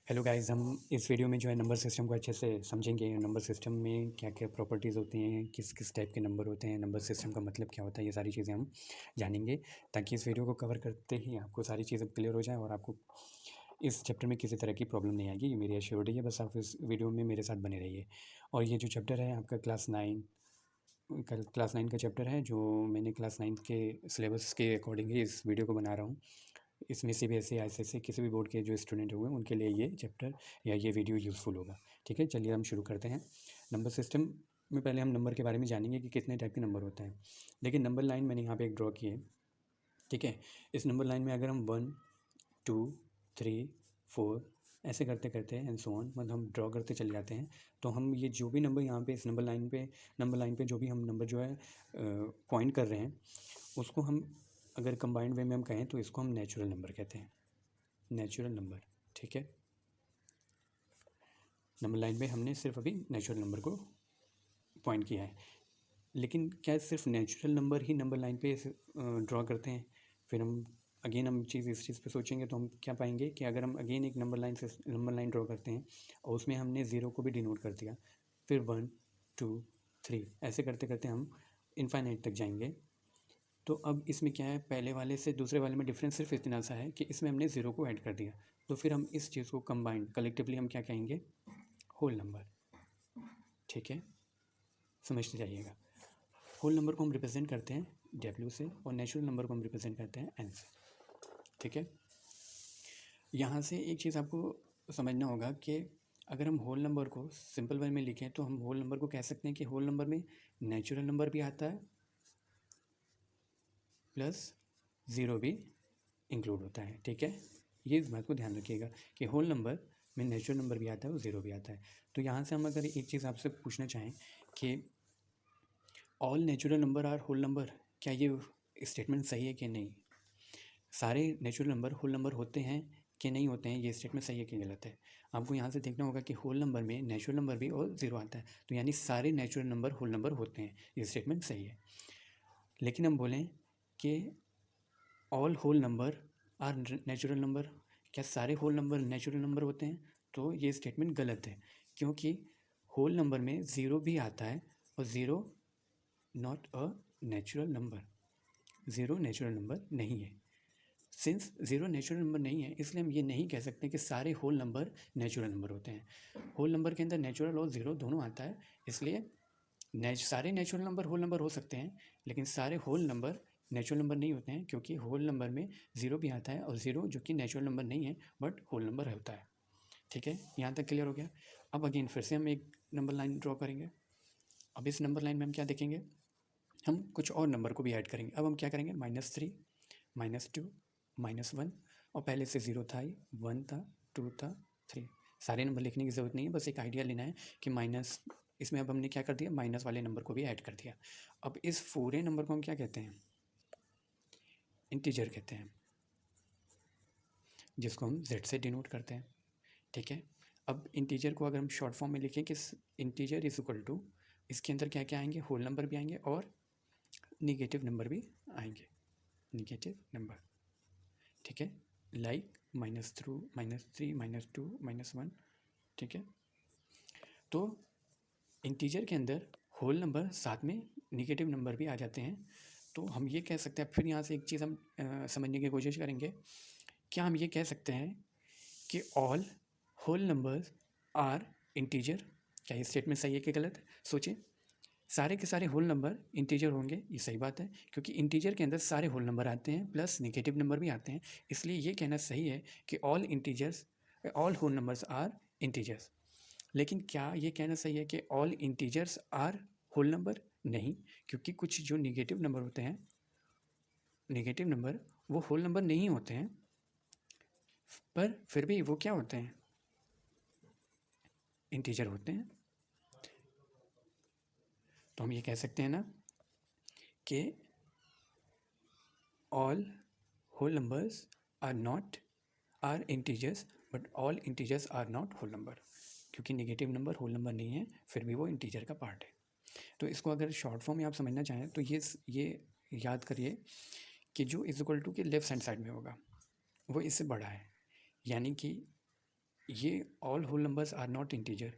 Hello guys, हम इस video में जो है नंबर सिस्टम को अच्छे से समझेंगे। नंबर सिस्टम में क्या क्या प्रॉपर्टीज़ होती हैं, किस किस टाइप के नंबर होते हैं, नंबर सिस्टम का मतलब क्या होता है, ये सारी चीज़ें हम जानेंगे ताकि इस वीडियो को कवर करते ही आपको सारी चीज़ें क्लियर हो जाए और आपको इस चैप्टर में किसी तरह की प्रॉब्लम नहीं आएगी। ये मेरी एश्योरिटी है। बस आप इस वीडियो में मेरे साथ बने रहिए। और ये जो चैप्टर है आपका क्लास 9 का चैप्टर है, जो मैंने क्लास 9 के सिलेबस के अकॉर्डिंग ही इस वीडियो को बना रहा हूँ। इसमें सीबीएसई, आईसीएसई किसी भी बोर्ड के जो स्टूडेंट हुए उनके लिए ये चैप्टर या ये वीडियो यूज़फुल होगा। ठीक है, चलिए हम शुरू करते हैं। नंबर सिस्टम में पहले हम नंबर के बारे में जानेंगे कि कितने टाइप के नंबर होते हैं। देखिए, नंबर लाइन मैंने यहाँ पे एक ड्रॉ की है। ठीक है, इस नंबर लाइन में अगर हम 1 2 3 4 ऐसे करते करते एंड सो ऑन, मतलब हम ड्रॉ करते चले जाते हैं, तो हम ये जो भी नंबर यहाँ पे इस नंबर लाइन पे जो भी हम नंबर जो है पॉइंट कर रहे हैं, उसको हम अगर कंबाइंड वे में हम कहें तो इसको हम नेचुरल नंबर कहते हैं। Natural number. ठीक है, नंबर लाइन में हमने सिर्फ अभी नेचुरल नंबर को पॉइंट किया है। लेकिन क्या सिर्फ नेचुरल नंबर ही नंबर लाइन पे ड्रॉ करते हैं? फिर हम अगेन हम इस चीज़ पे सोचेंगे तो हम क्या पाएंगे कि अगर हम अगेन एक नंबर लाइन ड्रॉ करते हैं और उसमें हमने ज़ीरो को भी डिनोट कर दिया, फिर 1 2 3 ऐसे करते करते हम इनफाइनाइट तक जाएंगे। तो अब इसमें क्या है, पहले वाले से दूसरे वाले में डिफरेंस सिर्फ इतना सा है कि इसमें हमने ज़ीरो को ऐड कर दिया। तो फिर हम इस चीज़ को कंबाइंड कलेक्टिवली हम क्या कहेंगे? Whole number. ठीक है, समझते जाइएगा। होल नंबर को हम रिप्रेजेंट करते हैं डब्ल्यू से और नेचुरल नंबर को हम रिप्रेजेंट करते हैं एन से। ठीक है, यहाँ से एक चीज़ आपको समझना होगा कि अगर हम होल नंबर को सिंपल वे में लिखें तो हम होल नंबर को कह सकते हैं कि होल नंबर में नेचुरल नंबर भी आता है प्लस ज़ीरो भी इंक्लूड होता है। ठीक है, ये इस बात को ध्यान रखिएगा कि होल नंबर में नेचुरल नंबर भी आता है और ज़ीरो भी आता है। तो यहाँ से हम अगर एक चीज़ आपसे पूछना चाहें कि all natural number are whole number, क्या ये स्टेटमेंट सही है कि नहीं? सारे नेचुरल नंबर होल नंबर होते हैं कि नहीं होते हैं, ये स्टेटमेंट सही है कि गलत है? आपको यहाँ से देखना होगा कि होल नंबर में नेचुरल नंबर भी और ज़ीरो आता है, तो यानी सारे नेचुरल नंबर होल नंबर होते हैं, ये स्टेटमेंट सही है। लेकिन हम बोलें कि all whole number are natural number, क्या सारे होल नंबर नेचुरल नंबर होते हैं? तो ये स्टेटमेंट गलत है, क्योंकि होल नंबर में ज़ीरो भी आता है और zero not a natural number, zero natural number नहीं है। सिंस ज़ीरो नेचुरल नंबर नहीं है, इसलिए हम ये नहीं कह सकते कि सारे होल नंबर नेचुरल नंबर होते हैं। होल नंबर के अंदर नेचुरल और ज़ीरो दोनों आता है, इसलिए सारे नेचुरल नंबर होल नंबर हो सकते हैं, लेकिन सारे होल नंबर नेचुरल नंबर नहीं होते हैं, क्योंकि होल नंबर में ज़ीरो भी आता है और ज़ीरो जो कि नेचुरल नंबर नहीं है बट होल नंबर होता है। ठीक है, यहाँ तक क्लियर हो गया। अब अगेन फिर से हम एक नंबर लाइन ड्रॉ करेंगे। अब इस नंबर लाइन में हम क्या देखेंगे, हम कुछ और नंबर को भी ऐड करेंगे। अब हम क्या करेंगे, -3 -2 -1, और पहले से ज़ीरो था, ही 1 था, 2 था, 3। सारे नंबर लिखने की ज़रूरत नहीं है, बस एक आइडिया लेना है कि माइनस, इसमें अब हमने क्या कर दिया, माइनस वाले नंबर को भी ऐड कर दिया। अब इस पूरे नंबर को हम क्या कहते हैं, इंटीजर कहते हैं, जिसको हम z से डिनोट करते हैं। ठीक है, अब इंटीजर को अगर हम शॉर्ट फॉर्म में लिखें कि इंटीजर इज इक्वल टू, इसके अंदर क्या क्या आएंगे, होल नंबर भी आएंगे और निगेटिव नंबर भी आएंगे, निगेटिव नंबर। ठीक है, लाइक -3 -2 -1। ठीक है, तो इंटीजर के अंदर होल नंबर साथ में निगेटिव नंबर भी आ जाते हैं। तो हम ये कह सकते हैं, फिर यहाँ से एक चीज़ हम समझने की कोशिश करेंगे, क्या हम ये कह सकते हैं कि all whole numbers are integer? क्या ये स्टेटमेंट सही है कि गलत है? सोचें, सारे के सारे होल नंबर इंटीजर होंगे, ये सही बात है, क्योंकि इंटीजर के अंदर सारे होल नंबर आते हैं प्लस नेगेटिव नंबर भी आते हैं, इसलिए ये कहना सही है कि all whole numbers are integers. लेकिन क्या ये कहना सही है कि all integers are whole number? नहीं, क्योंकि कुछ जो निगेटिव नंबर होते हैं, नेगेटिव नंबर, वो होल नंबर नहीं होते हैं, पर फिर भी वो क्या होते हैं, इंटीजर होते हैं। तो हम ये कह सकते हैं ना कि all whole numbers are integers, but all integers are not whole number, क्योंकि नेगेटिव नंबर होल नंबर नहीं है, फिर भी वो इंटीजर का पार्ट है। तो इसको अगर शॉर्ट फॉर्म में आप समझना चाहें तो ये याद करिए कि जो इज इक्वल टू के लेफ्ट हैंड साइड में होगा वो इससे बड़ा है, यानी कि ये all whole numbers are not integer,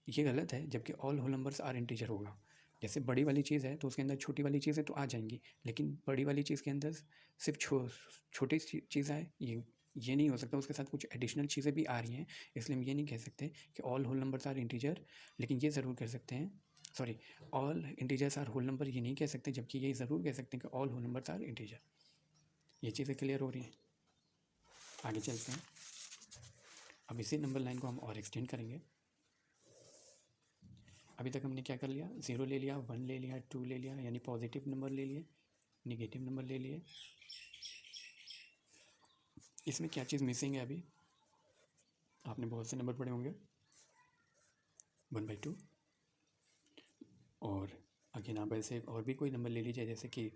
ये गलत है, जबकि all whole numbers are integer होगा। जैसे बड़ी वाली चीज़ है तो उसके अंदर छोटी वाली चीज़ें तो आ जाएंगी, लेकिन बड़ी वाली चीज़ के अंदर सिर्फ छोटी चीज़ है, ये नहीं हो सकता, उसके साथ कुछ एडिशनल चीज़ें भी आ रही हैं। इसलिए हम ये नहीं कह सकते कि all whole numbers are integer, लेकिन ये ज़रूर कह सकते हैं, sorry, all integers are whole number ये नहीं कह सकते, जबकि ये ज़रूर कह सकते हैं कि all whole numbers are integer. ये चीज़ें क्लियर हो रही हैं। आगे चलते हैं। अब इसी नंबर लाइन को हम और एक्सटेंड करेंगे। अभी तक हमने क्या कर लिया, 0 ले लिया, 1 ले लिया, 2 ले लिया, यानी पॉजिटिव नंबर ले लिए, निगेटिव नंबर ले लिए। इसमें क्या चीज़ मिसिंग है? अभी आपने बहुत से नंबर पढ़े होंगे, 1/2, और अगेन आप ऐसे और भी कोई नंबर ले लीजिए जैसे कि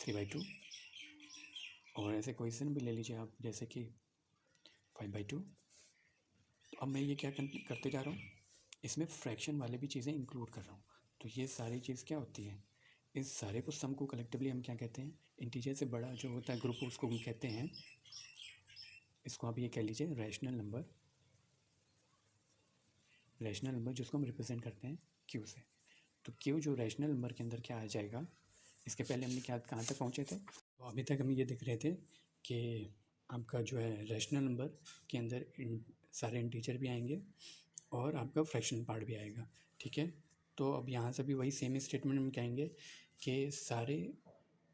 3/2, और ऐसे कोई से नंबर ले लीजिए आप जैसे कि 5/2। तो अब मैं ये क्या करते जा रहा हूँ, इसमें फ्रैक्शन वाले भी चीज़ें इंक्लूड कर रहा हूँ। तो ये सारी चीज़ क्या होती है, इस सारे को सम को कलेक्टिवली हम क्या कहते हैं, इंटीजर से बड़ा जो होता है ग्रुप उसको हम कहते हैं, इसको आप ये कह लीजिए रैशनल नंबर, रैशनल नंबर जिसको हम रिप्रेजेंट करते हैं क्यू से। तो क्यू जो रैशनल नंबर के अंदर क्या आ जाएगा, इसके पहले हमने क्या कहाँ तक पहुँचे थे, तो अभी तक हम ये देख रहे थे कि आपका जो है रैशनल नंबर के अंदर सारे इंटीजर भी आएंगे और आपका फ्रैक्शन पार्ट भी आएगा, ठीक है। तो अब यहाँ से भी वही सेम स्टेटमेंट हम कहेंगे कि सारे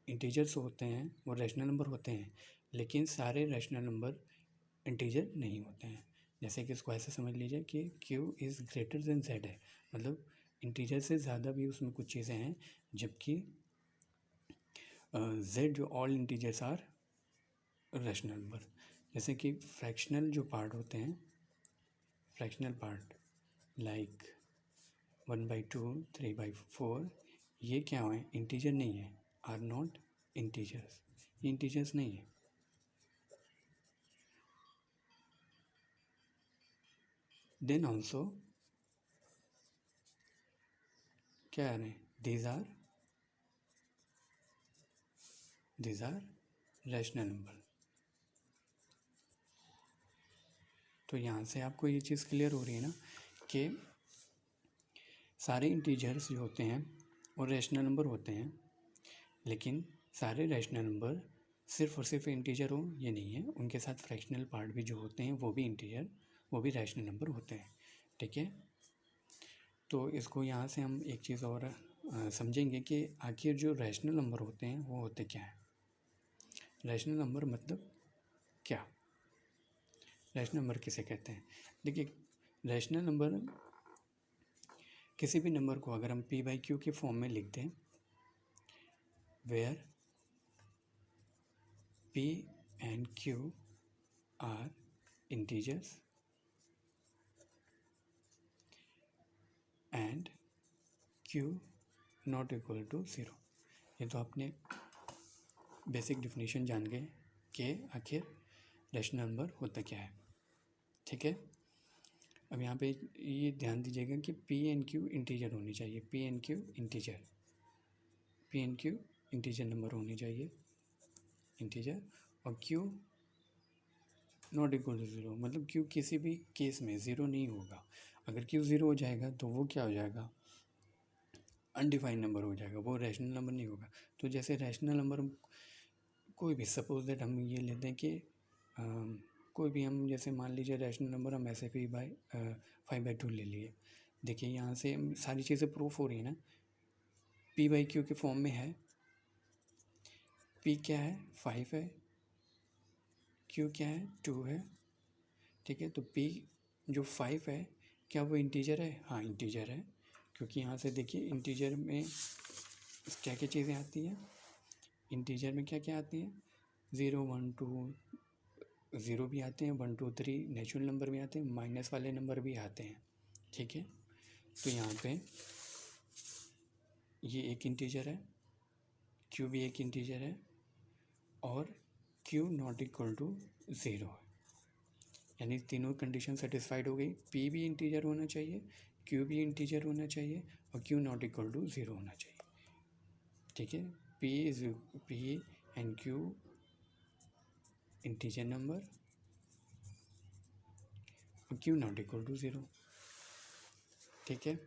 इंटीजर्स होते हैं वो रैशनल नंबर होते हैं, लेकिन सारे रैशनल नंबर इंटीजर नहीं होते हैं। जैसे कि इसको ऐसे समझ लीजिए कि Q is greater than Z है, मतलब इंटीजर से ज़्यादा भी उसमें कुछ चीज़ें हैं, जबकि जेड जो all integers are rational number. जैसे कि फ्रैक्शनल जो पार्ट होते हैं, फ्रैक्शनल पार्ट लाइक 1/2, 3/4, ये क्या है, इंटीजर नहीं है, आर नॉट इंटीजर्स, ये इंटीजर्स नहीं है। देन ऑल्सो क्या है, दीज आर रैशनल नंबर। तो यहाँ से आपको ये चीज़ क्लियर हो रही है ना कि सारे इंटीजर्स जो होते हैं वो रैशनल नंबर होते हैं, लेकिन सारे रैशनल नंबर सिर्फ और सिर्फ इंटीजर हो ये नहीं है, उनके साथ फ्रैक्शनल पार्ट भी जो होते हैं वो भी इंटीजर, वो भी रैशनल नंबर होते हैं, ठीक है। तो इसको यहाँ से हम एक चीज़ और समझेंगे कि आखिर जो रैशनल नंबर होते हैं वो होते क्या हैं। रैशनल नंबर मतलब क्या, रैशनल नंबर किसे कहते हैं? देखिए, रैशनल नंबर किसी भी नंबर को अगर हम p/q के फॉर्म में लिख दें, where p and q are integers and q not equal to 0। ये तो आपने बेसिक डिफिनीशन जान गए कि आखिर रैशनल नंबर होता क्या है, ठीक है। अब यहाँ पे ये ध्यान दीजिएगा कि p and q इंटीजर होनी चाहिए, p and q integer number होनी चाहिए, इंटीजर, और q नॉट इक्वल टू 0, मतलब q किसी भी केस में 0 नहीं होगा। अगर q 0 हो जाएगा तो वो क्या हो जाएगा, अनडिफाइंड नंबर हो जाएगा, वो रैशनल नंबर नहीं होगा। तो जैसे रैशनल नंबर कोई भी, सपोज दैट हम ये लेते हैं कि कोई भी, हम जैसे मान लीजिए रैशनल नंबर हम ऐसे भी 5/2 ले लिए। देखिए यहाँ से सारी चीज़ें प्रूफ हो रही है ना, p/q के फॉर्म में है, p क्या है 5 है, q क्या है 2 है, ठीक है। तो p जो 5 है क्या वो इंटीजर है? हाँ इंटीजर है, क्योंकि यहाँ से देखिए इंटीजर में क्या क्या चीज़ें आती हैं, इंटीजर में क्या क्या आती हैं, 0, 1, 2, 0 भी आते हैं, 1, 2, 3 नेचुरल नंबर भी आते हैं, माइनस वाले नंबर भी आते हैं, ठीक है। तो यहाँ पे ये एक इंटीजर है, q भी एक इंटीजर है, और q नॉट इक्वल टू 0 है, यानी तीनों कंडीशन सेटिस्फाइड हो गई। p भी इंटीजर होना चाहिए, q भी इंटीजर होना चाहिए, और q नॉट इक्वल टू 0 होना चाहिए, ठीक है। p and q integer number, और Q not equal to zero. ठीक है,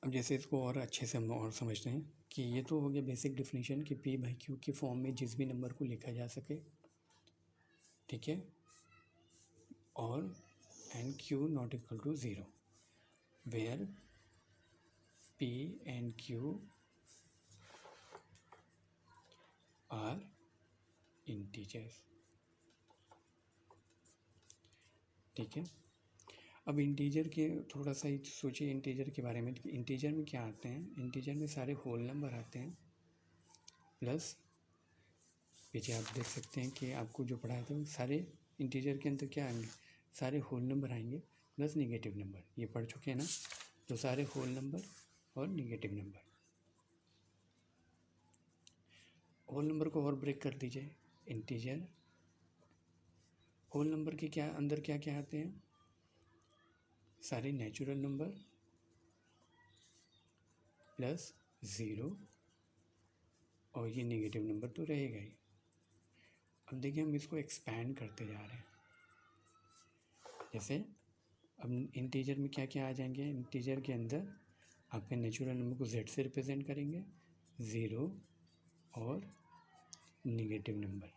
अब जैसे इसको और अच्छे से हम और समझते हैं कि ये तो हो गया बेसिक डिफिनीशन कि पी बाई क्यू की फॉर्म में जिस भी नंबर को लिखा जा सके। ठीक है, और and Q not equal to zero, where P and Q are integers. ठीक है, अब इंटीजर के थोड़ा सा ही सोचिए इंटीजर के बारे में। इंटीजर में क्या आते हैं, इंटीजर में सारे होल नंबर आते हैं, प्लस पीछे आप देख सकते हैं कि आपको जो पढ़ाया था सारे इंटीजर के अंदर क्या आएंगे, सारे होल नंबर आएंगे प्लस निगेटिव नंबर, ये पढ़ चुके हैं ना। तो सारे होल नंबर और निगेटिव नंबर, होल नंबर को और ब्रेक कर दीजिए। इंटीजर होल नंबर के क्या अंदर क्या क्या आते हैं, सारे नेचुरल नंबर प्लस ज़ीरो, और ये नेगेटिव नंबर तो रहेगा ही। अब देखिए हम इसको एक्सपैंड करते जा रहे हैं। जैसे अब इंटीजर में क्या क्या आ जाएंगे, इंटीजर के अंदर आपके नेचुरल नंबर को जेड से रिप्रेजेंट करेंगे, ज़ीरो और नेगेटिव नंबर।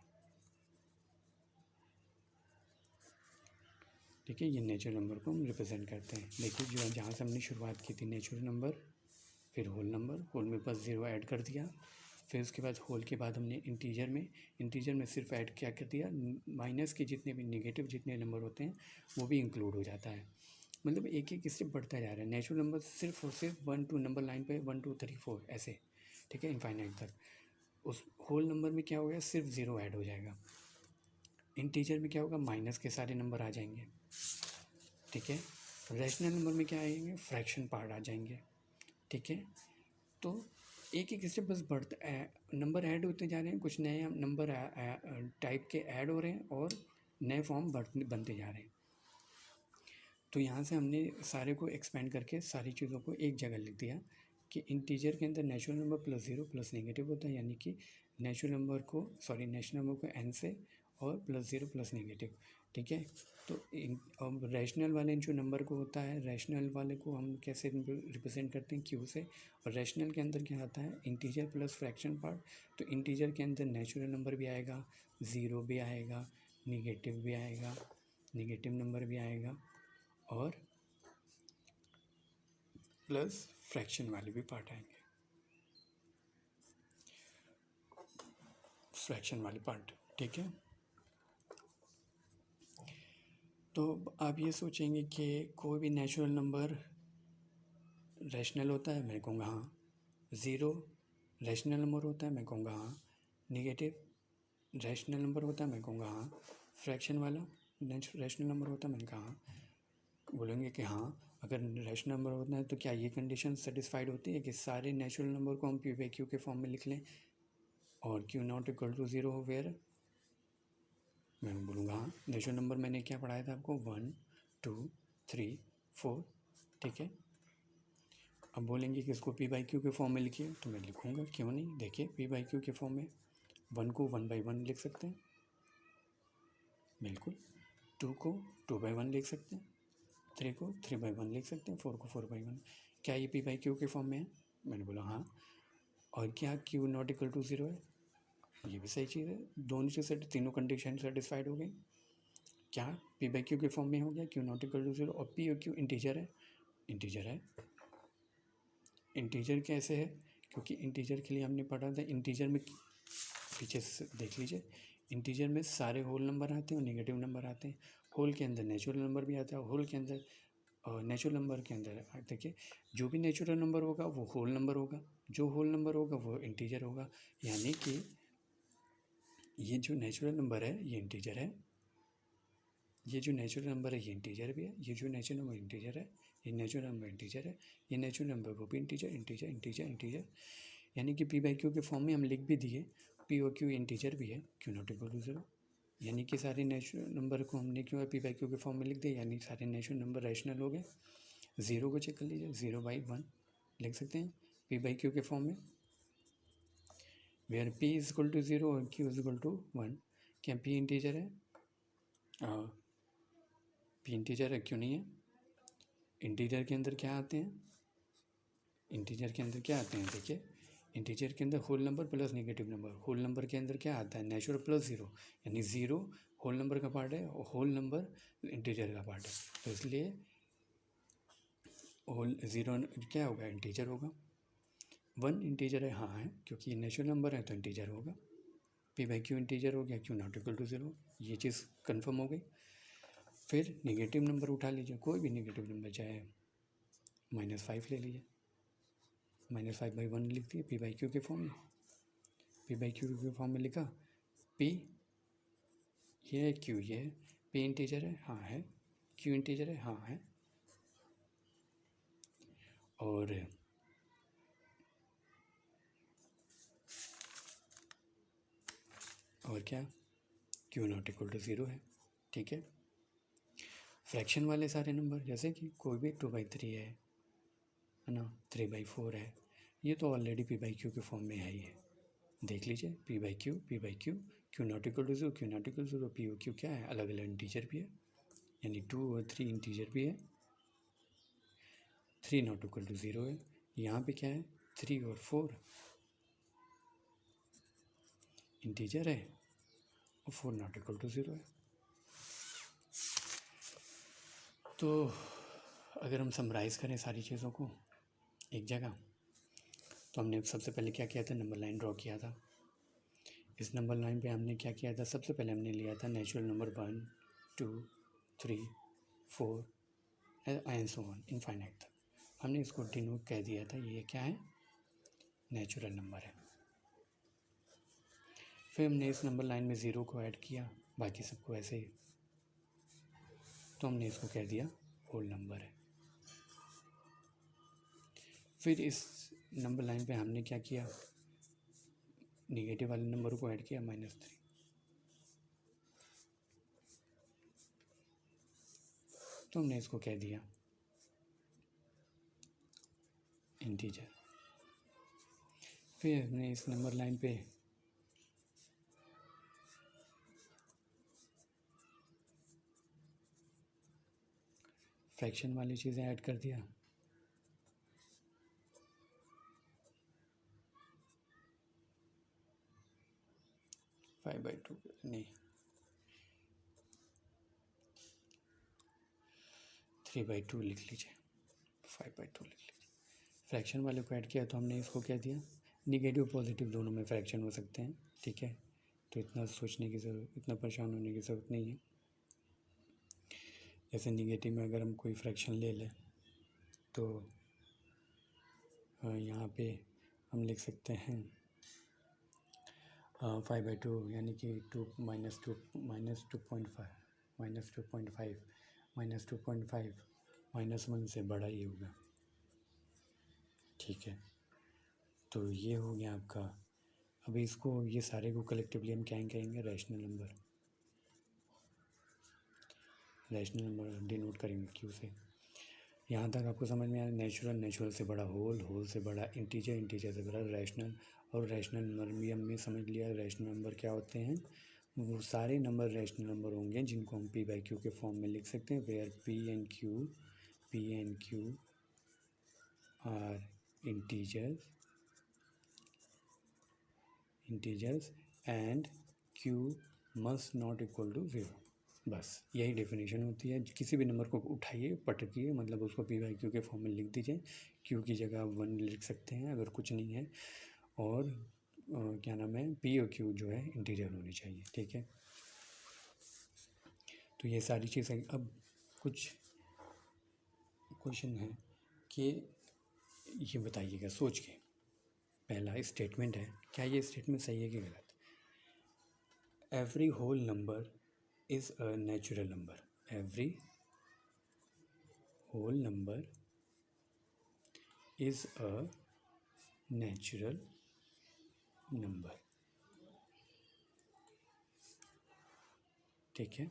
ठीक है, ये नेचुरल नंबर को हम रिप्रेजेंट करते हैं। देखिए जो जहाँ से हमने शुरुआत की थी, नेचुरल नंबर, फिर होल नंबर, होल में बस ज़ीरो ऐड कर दिया, फिर उसके बाद होल के बाद हमने इंटीजर में सिर्फ ऐड क्या कर दिया, माइनस के जितने भी नेगेटिव जितने नंबर होते हैं वो भी इंक्लूड हो जाता है। मतलब एक एक स्टेप बढ़ता जा रहा है। नेचुरल नंबर सिर्फ और सिर्फ 1 2 नंबर लाइन पे 1 2 3 4 ऐसे, ठीक है, इनफाइनाइट तक। उस होल नंबर में क्या हो गया, सिर्फ ज़ीरो ऐड हो जाएगा। इंटीजर में क्या होगा, माइनस के सारे नंबर आ जाएंगे। ठीक है, रैशनल नंबर में क्या आएंगे, फ्रैक्शन पार्ट आ जाएंगे। ठीक है, तो एक एक स्टेप बस बढ़ते नंबर ऐड होते जा रहे हैं, कुछ नए नंबर टाइप के ऐड हो रहे हैं और नए फॉर्म बनते जा रहे हैं। तो यहाँ से हमने सारे को एक्सपेंड करके सारी चीज़ों को एक जगह लिख दिया कि इंटीजर के अंदर natural number plus zero plus negative होता है, यानी कि नेचुरल नंबर को n से और प्लस ज़ीरो प्लस नेगेटिव। ठीक है, तो अब रैशनल वाले जो नंबर को होता है, रैशनल वाले को हम कैसे रिप्रेजेंट करते हैं, क्यू से। और रैशनल के अंदर क्या आता है, इंटीजर प्लस फ्रैक्शन पार्ट। तो इंटीजर के अंदर नेचुरल नंबर भी आएगा, ज़ीरो भी आएगा, निगेटिव भी आएगा, निगेटिव नंबर भी आएगा, और प्लस फ्रैक्शन वाले भी पार्ट आएंगे, फ्रैक्शन वाले पार्ट। ठीक है, तो आप ये सोचेंगे कि कोई भी नेचुरल नंबर रैशनल होता है, मैं कहूँगा हाँ। ज़ीरो रैशनल नंबर होता है, मैं कहूँगा हाँ। निगेटिव रैशनल नंबर होता है, मैं कहूँगा हाँ। फ्रैक्शन वाला रैशनल नंबर होता है, मैंने कहा हाँ। बोलेंगे कि हाँ, अगर रैशनल नंबर होता है तो क्या ये कंडीशन सेटिस्फाइड होती है कि सारे नेचुरल नंबर को हम पी बाई क्यू के फॉर्म में लिख लें और Q not equal to zero हो, वेयर मैं बोलूँगा हाँ। नेचुरल नंबर मैंने क्या पढ़ाया था आपको, 1 2 3 4। ठीक है, अब बोलेंगे कि इसको पी बाई क्यू के फॉर्म में लिखिए, तो मैं लिखूँगा, क्यों नहीं। देखिए पी बाई क्यू के फॉर्म में 1 को 1 बाई 1 लिख सकते हैं, बिल्कुल। 2 को 2 बाई 1 लिख सकते हैं, 3 को 3 बाई 1 लिख सकते हैं, 4 को 4 बाई 1। क्या ये पी बाई क्यू के फॉर्म में है, मैंने बोला हाँ। और क्या Q not equal to zero है, ये भी सही चीज़ है। दोनों चीज़ तीनों कंडीशन सेटिस्फाइड हो गई। क्या पी बाई क्यू के फॉर्म में हो गया, Q not equal to zero. और पी और क्यू इंटीजर है, इंटीजर है। इंटीजर कैसे है, क्योंकि इंटीजर के लिए हमने पढ़ा था, इंटीजर में पीछे से देख लीजिए, इंटीजर में सारे होल नंबर आते हैं और नेगेटिव नंबर आते हैं। होल के अंदर नेचुरल नंबर भी आता है, होल के अंदर नेचुरल नंबर के अंदर देखिए जो भी नेचुरल नंबर होगा वो होल नंबर होगा, जो होल नंबर होगा वो इंटीजर होगा। यानी कि ये जो नेचुरल नंबर है ये इंटीजर है, ये जो नेचुरल नंबर है ये इंटीजर भी है, ये जो नेचुरल नंबर इंटीजर है, ये नेचुरल नंबर इंटीजर है, ये नेचुरल नंबर वो भी इंटीजर इंटीजर इंटीजर इंटीजर। यानी कि पी बाई क्यू के फॉर्म में हम लिख भी दिए पी और क्यू इंटीजर भी है, Q not equal to zero. यानी कि सारे नेचुरल नंबर को हमने क्यों पी बाई क्यू के फॉर्म में लिख दिया, यानी सारे नेचुरल नंबर रैशनल हो गए। ज़ीरो को चेक कर लीजिए, 0 बाई 1 लिख सकते हैं पी बाई क्यू के फॉर्म में, where P is equal to zero और क्यू इज इक्वल टू 1। क्या पी इंटीजर है, पी इंटीजर है, क्यों नहीं है? इंटीजर के अंदर क्या आते हैं? इंटीजर के अंदर क्या आते हैं? देखिए, इंटीजर के अंदर whole number plus negative number. Whole number के अंदर क्या आता है? नेचुरल प्लस ज़ीरो, यानी ज़ीरो होल नंबर का पार्ट है और होल नंबर इंटीजर का पार्ट है, तो इसलिए होल ज़ीरो क्या होगा? इंटीजर होगा। 1 इंटीजर है, हाँ है, क्योंकि नेचुरल नंबर है तो इंटीजर होगा। पी बाई क्यू इंटीजर हो गया, Q not equal to zero, ये चीज़ कन्फर्म हो गई। फिर नेगेटिव नंबर उठा लीजिए, कोई भी नेगेटिव नंबर, चाहे -5 ले लीजिए, -5/1 लिख दिए पी बाई क्यू के फॉर्म में। पी बाई क्यू के फॉर्म में लिखा, पी ये है, क्यू ये है, पी इंटीजर है, हाँ है, क्यू इंटीजर है, हाँ है, और क्या, Q not equal to zero है। ठीक है, फ्रैक्शन वाले सारे नंबर, जैसे कि कोई भी 2/3 है ना, 3/4 है, ये तो ऑलरेडी पी बाई क्यू के फॉर्म में है ही है। देख लीजिए, P by Q, Q not equal to zero, Q not equal to zero, P और क्यू क्या है? अलग अलग इंटीजर भी है, यानी 2 और 3 इंटीजर भी है। 3 नॉट इक्वल टू ज़ीरो है। यहाँ पे क्या है? 3 और 4 इंटीजर है और 4 नॉट इक्वल टू ज़ीरो है। तो अगर हम समराइज़ करें सारी चीज़ों को एक जगह, तो हमने सबसे पहले क्या किया था? नंबर लाइन ड्रॉ किया था। इस नंबर लाइन पे हमने क्या किया था? सबसे पहले हमने लिया था natural number 1, 2, 3, 4 and so on infinite तक। हमने इसको डिनोट कह दिया था, ये क्या है? नेचुरल नंबर है। फिर हमने इस नंबर लाइन में 0 को ऐड किया, बाकी सबको ऐसे ही, तो हमने इसको कह दिया होल नंबर है। फिर इस नंबर लाइन पे हमने क्या किया? नेगेटिव वाले नंबर को ऐड किया, -3, तो हमने इसको कह दिया इंटीजर। फिर हमने इस नंबर लाइन पे फ्रैक्शन वाली चीज़ें ऐड कर दिया, फाइव बाई टू नहीं 3/2 लिख लीजिए, 5/2 लिख लीजिए। फ्रैक्शन वाले को ऐड किया तो हमने इसको क्या दिया? निगेटिव पॉजिटिव दोनों में फ्रैक्शन हो सकते हैं। ठीक है, तो इतना सोचने की ज़रूरत, इतना परेशान होने की ज़रूरत नहीं है। जैसे निगेटिव में अगर हम कोई फ्रैक्शन ले लें तो यहाँ पे हम लिख सकते हैं 5/2, यानी कि 2 -2 -2.5 -1 से बड़ा ही होगा। ठीक है, तो ये हो गया आपका। अभी इसको, ये सारे को कलेक्टिवली हम क्या कहेंगे? Rational number. Rational number denote करेंगे क्यू से। यहाँ तक आपको समझ में आया? नेचुरल से बड़ा होल से बड़ा इंटीजर से बड़ा रैशनल, और रैशनल नंबर भी हमने समझ लिया। रैशनल नंबर क्या होते हैं? वो सारे नंबर रैशनल नंबर होंगे जिनको हम पी बाई क्यू के फॉर्म में लिख सकते हैं, where P and Q are integers and Q must not equal to zero. बस यही डेफिनेशन होती है। किसी भी नंबर को उठाइए, पटकिए, मतलब उसको पी बाई क्यू के फॉर्म में लिख दीजिए। क्यू की जगह 1 लिख सकते हैं अगर कुछ नहीं है, और क्या नाम है, पी और क्यू जो है इंटीजर होनी चाहिए। ठीक है, तो ये सारी चीज़ें। अब कुछ क्वेश्चन है कि ये बताइएगा सोच के। पहला स्टेटमेंट है, क्या ये स्टेटमेंट सही है कि गलत? Every whole number is a natural number. Every whole number is a natural number. ठीक है,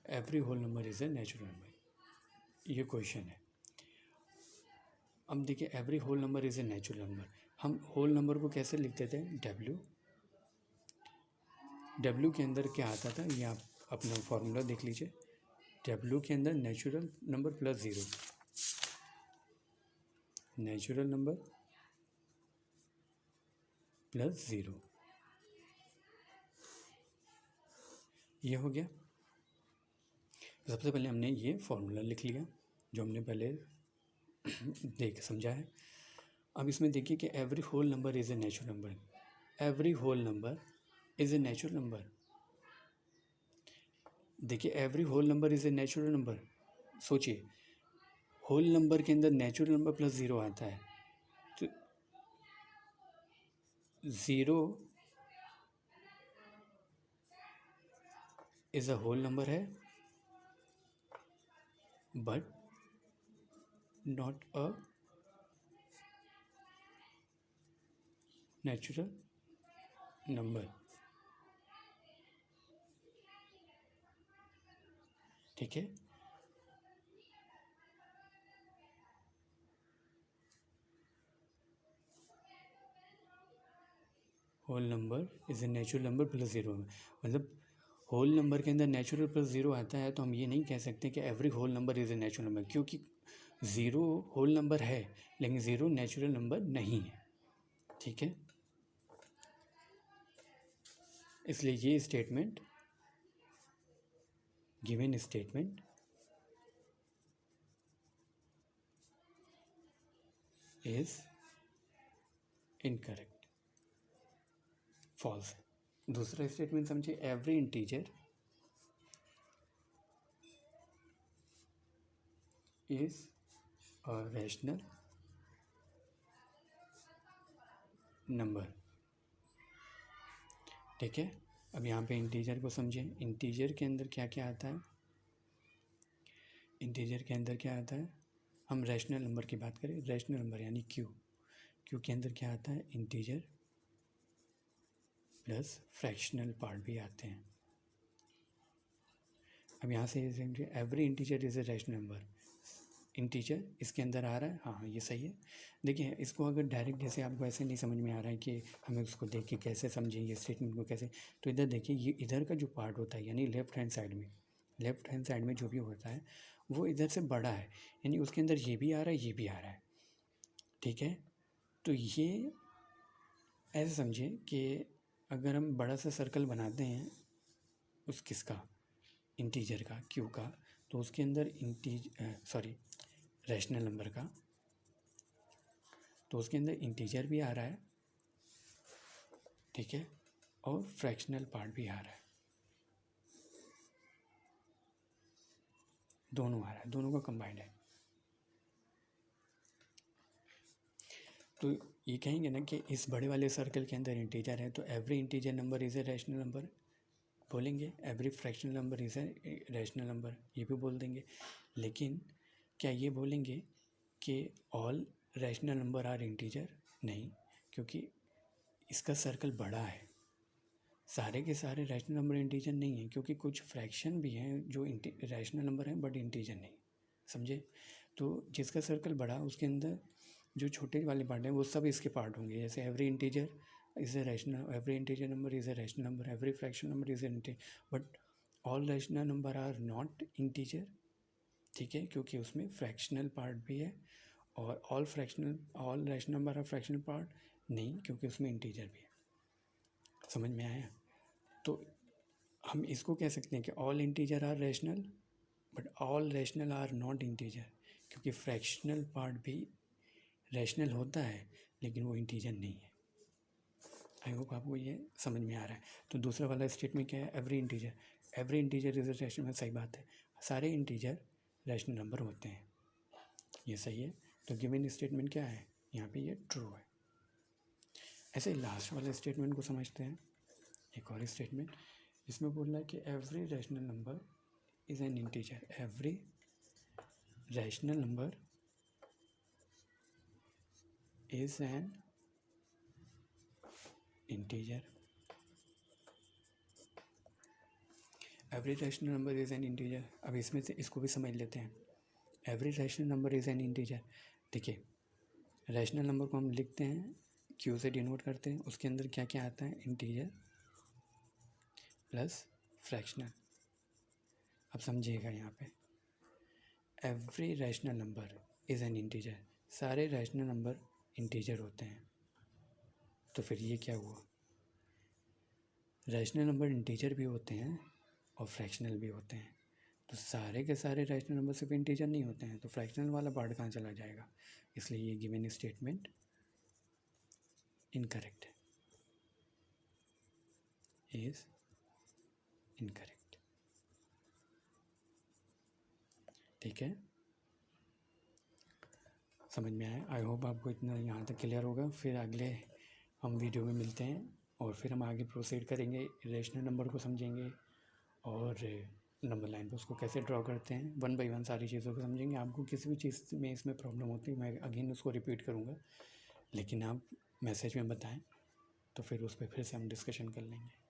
every whole number is a natural number, ये क्वेश्चन है। अब देखिए, every whole number is a natural number, हम होल नंबर को कैसे लिखते थे? डब्ल्यू के अंदर क्या आता था, ये आप अपना फॉर्मूला देख लीजिए। W के अंदर natural number plus zero, natural number plus zero, ये हो गया। सबसे पहले हमने ये फॉर्मूला लिख लिया जो हमने पहले देख समझा है। अब इसमें देखिए कि every whole number is a natural number, every whole number is a natural number. देखिए every whole number is a natural number. सोचिए होल नंबर के अंदर नेचुरल नंबर प्लस ज़ीरो आता है, तो zero is a whole number है but not a natural number. ठीक है, whole number is a natural number plus zero, मतलब होल नंबर के अंदर नेचुरल प्लस ज़ीरो आता है तो हम ये नहीं कह सकते कि every whole number is a natural number, क्योंकि ज़ीरो होल नंबर है लेकिन ज़ीरो नेचुरल नंबर नहीं है। ठीक है, इसलिए ये statement, given statement is incorrect, false. दूसरा स्टेटमेंट समझिए, every integer is a rational number. ठीक है, अब यहाँ पे इंटीजर को समझें, इंटीजर के अंदर क्या क्या आता है, इंटीजर के अंदर क्या आता है, हम रैशनल नंबर की बात करें, रैशनल नंबर यानी क्यू, क्यू के अंदर क्या आता है, इंटीजर प्लस फ्रैक्शनल पार्ट भी आते हैं। अब यहाँ से every integer is a rational number, integer इसके अंदर आ रहा है, हाँ ये सही है। देखिए इसको अगर डायरेक्ट जैसे आपको ऐसे नहीं समझ में आ रहा है कि हमें उसको देख के कैसे समझें ये स्टेटमेंट को कैसे, तो इधर देखिए ये इधर का जो पार्ट होता है यानी लेफ्ट हैंड साइड में, लेफ्ट हैंड साइड में जो भी होता है वो इधर से बड़ा है, यानी उसके अंदर ये भी आ रहा है ये भी आ रहा है। ठीक है, तो ये ऐसे समझिए कि अगर हम बड़ा सा सर्कल बनाते हैं उस किसका, इंटीजर का, क्यू का, तो उसके अंदर रैशनल नंबर का, तो उसके अंदर इंटीजर भी आ रहा है, ठीक है, और फ्रैक्शनल पार्ट भी आ रहा है, दोनों आ रहा है, दोनों का कंबाइंड है। तो ये कहेंगे ना कि इस बड़े वाले सर्कल के अंदर इंटीजर है तो every integer number is a rational number बोलेंगे, every fractional number is a rational number ये भी बोल देंगे। लेकिन क्या ये बोलेंगे कि all rational number are integer? नहीं, क्योंकि इसका सर्कल बड़ा है, सारे के सारे रैशनल नंबर इंटीजर नहीं है, क्योंकि कुछ फ्रैक्शन भी हैं जो रैशनल नंबर हैं बट इंटीजर नहीं, समझे। तो जिसका सर्कल बड़ा उसके अंदर जो छोटे वाले पार्ट हैं वो सब इसके पार्ट होंगे, जैसे every integer is a rational, every integer number is a rational number, every fraction number is a integer, but all rational number are not integer. ठीक है, क्योंकि उसमें फ्रैक्शनल पार्ट भी है, और all rational number are fractional part नहीं, क्योंकि उसमें इंटीजर भी है। समझ में आया? तो हम इसको कह सकते हैं कि all integer are rational but all rational are not integer, क्योंकि फ्रैक्शनल पार्ट भी रैशनल होता है लेकिन वो इंटीजर नहीं है। आई होप आपको ये समझ में आ रहा है। तो दूसरा वाला स्टेटमेंट क्या है, every integer is a rational, सही बात है, सारे इंटीजर रैशनल नंबर होते हैं, ये सही है। तो गिवन स्टेटमेंट क्या है, यहाँ पे ये ट्रू है। ऐसे ही लास्ट वाले स्टेटमेंट को समझते हैं, एक और स्टेटमेंट इसमें बोल रहा है कि every rational number is an integer, every rational number is an integer, every rational number is an integer. अब इसमें से इसको भी समझ लेते हैं, every rational number is an integer. देखिए रैशनल नंबर को हम लिखते हैं क्यू से डिनोट करते हैं, उसके अंदर क्या क्या आता है, इंटीजर प्लस फ्रैक्शनल। अब समझिएगा यहाँ पे, every rational number is an integer, सारे रैशनल नंबर इंटीजर होते हैं। तो फिर ये क्या हुआ, रैशनल नंबर इंटीजर भी होते हैं और फ्रैक्शनल भी होते हैं। तो सारे के सारे रैशनल नंबर सिर्फ इंटीजर नहीं होते हैं, तो फ्रैक्शनल वाला पार्ट कहाँ चला जाएगा। इसलिए ये गिवन स्टेटमेंट इनकरेक्ट है, इज इनकरेक्ट। ठीक है, समझ में आया। आई होप आपको इतना यहाँ तक क्लियर होगा। फिर अगले हम वीडियो में मिलते हैं और फिर हम आगे प्रोसीड करेंगे, रैशनल नंबर को समझेंगे और नंबर लाइन पर उसको कैसे ड्रॉ करते हैं, 1 बाय 1 सारी चीज़ों को समझेंगे। आपको किसी भी चीज़ में इसमें प्रॉब्लम होती है मैं अगेन उसको रिपीट करूँगा, लेकिन आप मैसेज में बताएं तो फिर उस पर फिर से हम डिस्कशन कर लेंगे।